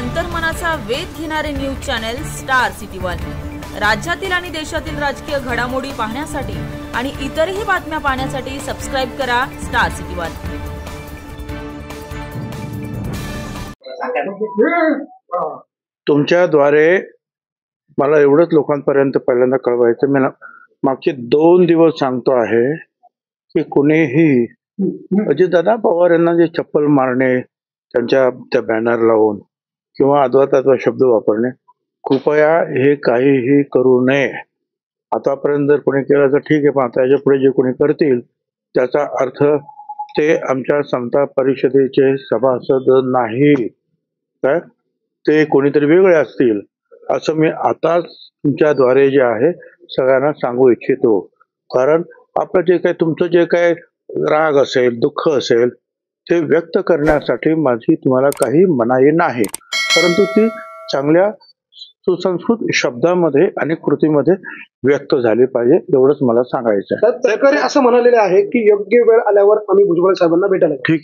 अंतर्मनाचा वेध घेणारे news channel star city one. राज्यातील आणि देशातील राजकीय घडामोडी पाहण्यासाठी आणि इतरही बातम्या पाहण्यासाठी सबस्क्राइब करा स्टार सिटी वन। तुमच्याद्वारे मला एवढंच लोकांपर्यंत पहिल्यांदा कळवायचं, मी मागचे 2 दिवस सांगतो आहे की कुणीही अजितदादा पवार यांना जे चप्पल मारणे, त्यांच्या त्या बॅनर लावून किंवा अद्वैतात्व शब्द वापरणे, कृपया हे काहीही करू नये। आतापर्यंत जर कोणी केलं तर ठीक आहे, पण आता याच्या पुढे जे कोणी करतील त्याचा अर्थ ते आमच्या समता परिषदेचे सभासद नाही, काय ते कोणीतरी वेगळे असतील असं मी आता तुमच्याद्वारे जे आहे सगळ्यांना सांगू इच्छितो। कारण आपलं जे काही तुमचं जे काही राग असेल, दुःख असेल, ते व्यक्त करण्यासाठी माझी तुम्हाला काही मनाई नाही, परंतु ती चांगल्या सुसंस्कृत शब्दामध्ये आणि कृतीमध्ये व्यक्त झाली पाहिजे, एवढंच मला सांगायचं आहे। तटकरे असं म्हणालेले आहे की योग्य वेळ आल्यावर आम्ही भुजबळ साहेबांना भेटायला। ठीक